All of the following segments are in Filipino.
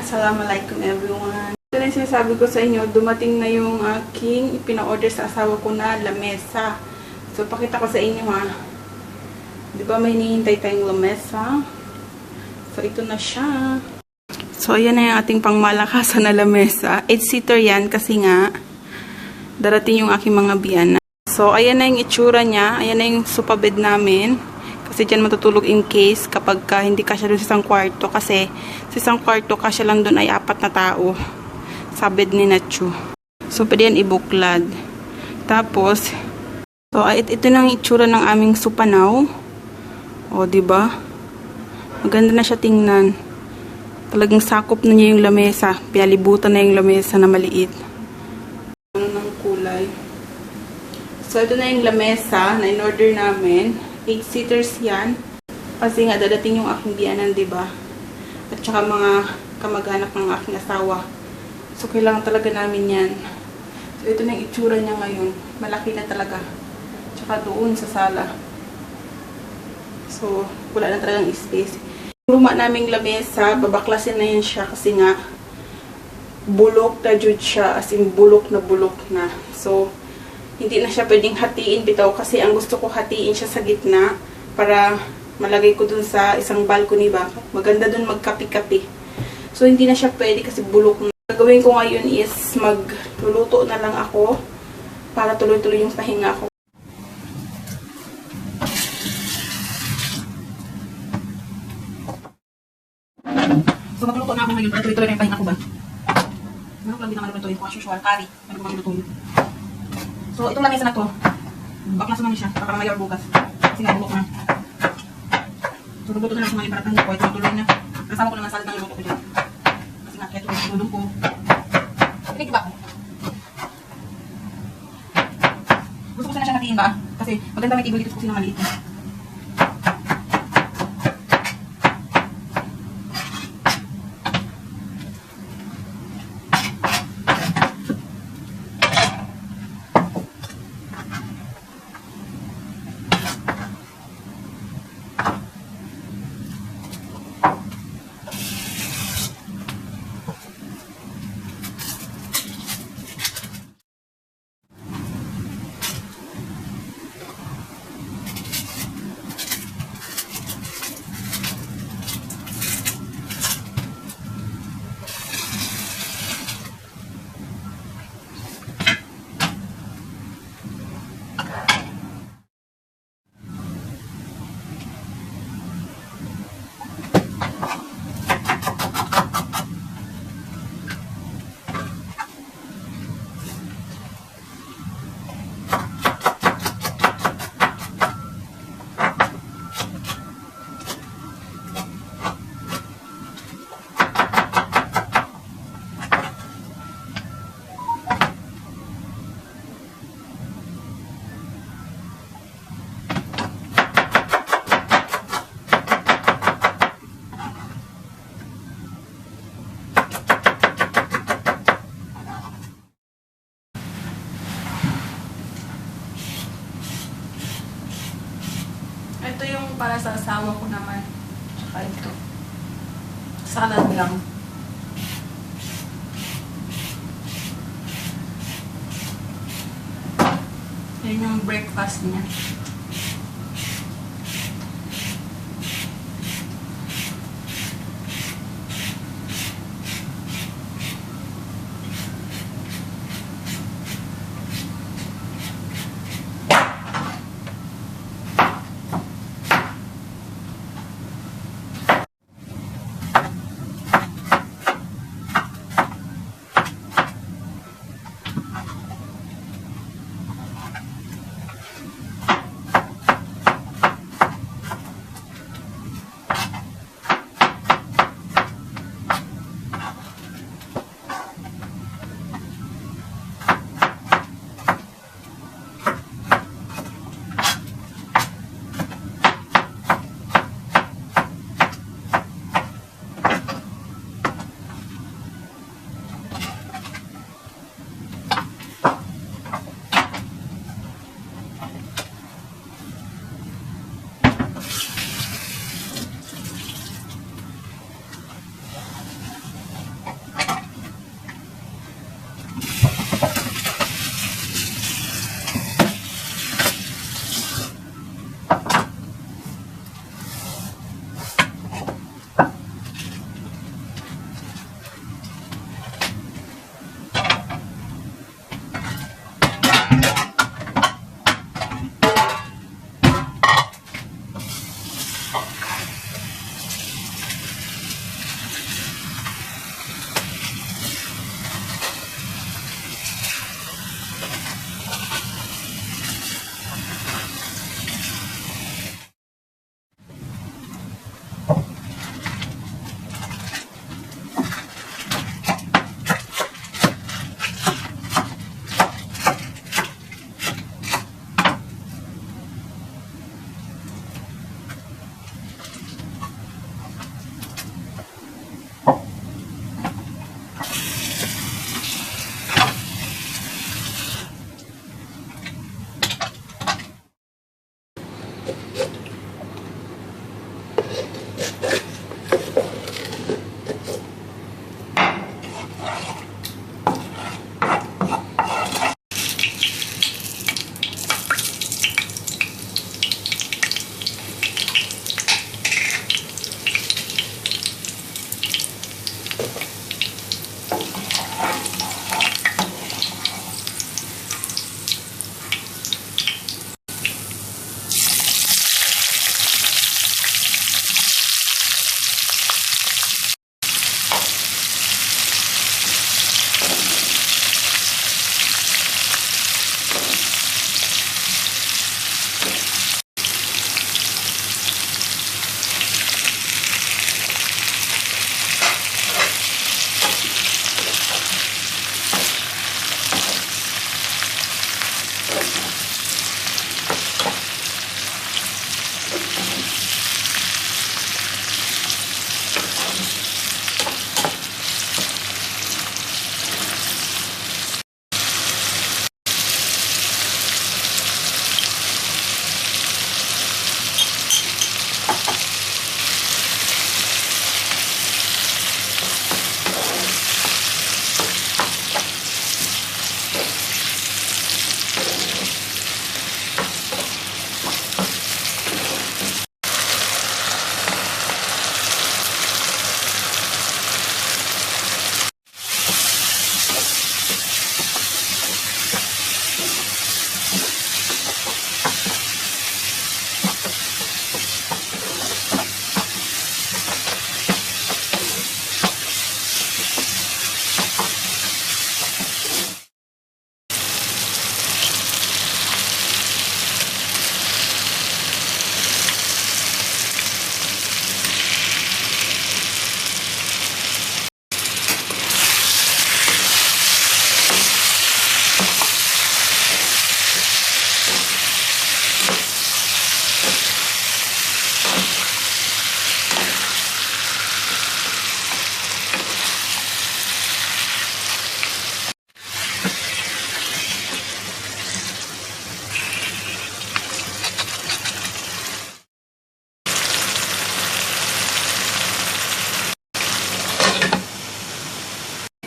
Assalamualaikum everyone. Ito na yung sinasabi ko sa inyo, dumating na yung aking ipina-order sa asawa ko na lamesa. So, pakita ko sa inyo ha. Di ba may hinihintay tayong lamesa? So, ito na siya. So, ayan na yung ating pangmalakasan na lamesa. 8-seater yan kasi nga, darating yung aking mga biyana. So, ayan na yung itsura niya. Ayan na yung sofa bed namin. Kasi dyan matutulog in case kapag hindi kasya doon sa isang kwarto. Kasi sa isang kwarto, kasya lang doon ay 4 na tao. Sa bed ni Nacho. So, pwede yan ibuklad. Tapos, so, ito na ang itsura ng aming supanaw. O, diba? Maganda na siya tingnan. Talagang sakop na niya yung lamesa. Pinalibutan na yung lamesa na maliit. Ano ng kulay. So, ito na yung lamesa na in-order namin. 8-seaters yan. Kasi nga, dadating yung aking biyanan, diba? At saka mga kamag-anak ng aking asawa. So, kailangan talaga namin yan. So, ito na yung itsura niya ngayon. Malaki na talaga. Tsaka doon sa sala. So, wala na talagang space. Yung luma naming lamesa, babaklasin na yan siya kasi nga, bulok na jud siya. As in, bulok na. So, hindi na siya pwedeng hatiin bitaw kasi ang gusto ko hatiin siya sa gitna para malagay ko dun sa isang balcony ba. Maganda dun magkapi-kapi. So, hindi na siya pwede kasi bulok na. Gagawin ko ngayon is magluluto na lang ako para tuloy-tuloy yung pahinga ko. So, magluto na ako ngayon para tuloy-tuloy na yung pahinga ko ba. Ano lang din naman lutuin ko as usual, curry. Ano ba lutuin? So, itong lamesa na to, baklas naman siya, para mayor bukas. Kasi nga, bulok na. So, luto na lang sa mga ibaratang ko, ito tuloy na. Kasama ko naman salad ng luto ko dyan. Kasi nga, kaya tulong ko. Pinig ba? Gusto ko sana siya natiin ba? Kasi maganda may table dito sa kusina maliit. Ito yung para sa asawa ko naman. Tsaka ito. Salad lang. Yan yung breakfast niya.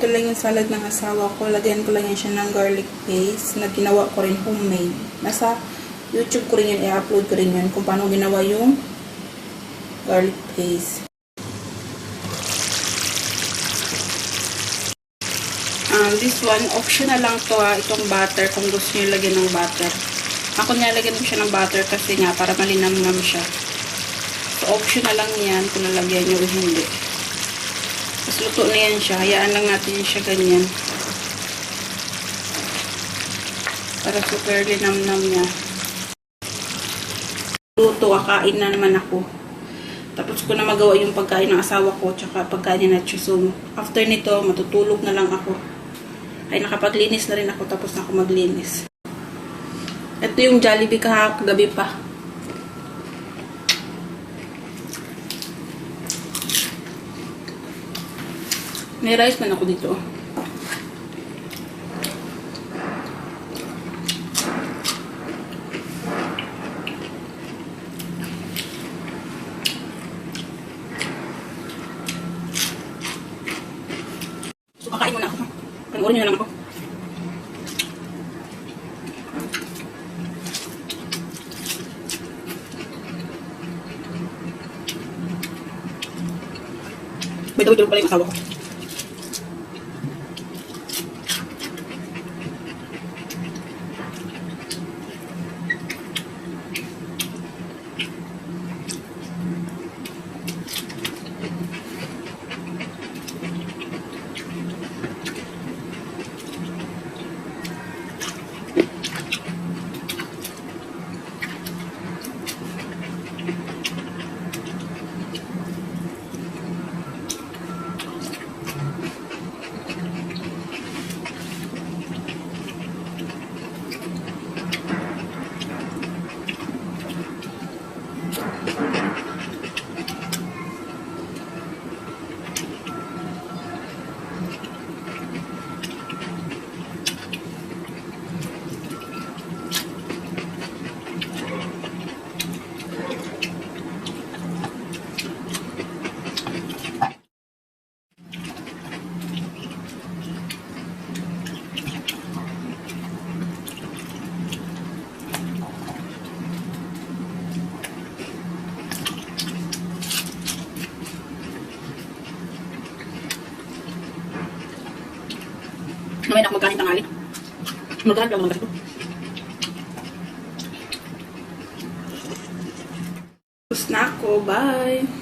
lang yung salad ng asawa ko. Lagyan ko lang yan siya ng garlic paste na ginawa ko rin homemade. Nasa YouTube ko rin yun, i-upload ko rin yun kung paano ginawa yung garlic paste. This one, optional lang to itong butter kung gusto nyo lagyan ng butter. Ako nilagyan mo siya ng butter kasi nga para malinamnam siya. So optional lang yan kung nalagyan nyo o hindi. Tapos luto na yan siya. Hayaan lang natin siya ganyan. Para super linamnam niya. Luto, akain na naman ako. Tapos ko na magawa yung pagkain ng asawa ko tsaka pagkain niya na so, after nito, matutulog na lang ako. Ay nakapaglinis na rin ako tapos na ako maglinis. Ito yung Jollibee kagabi pa. May rice man ako dito. So kakain muna ako. Panoorin nyo na lang ako. May dawid-dawid pala yung asawa ko. Namay na ako magkain tangali. Magkain lang naman ito. Tapos na ako. Bye!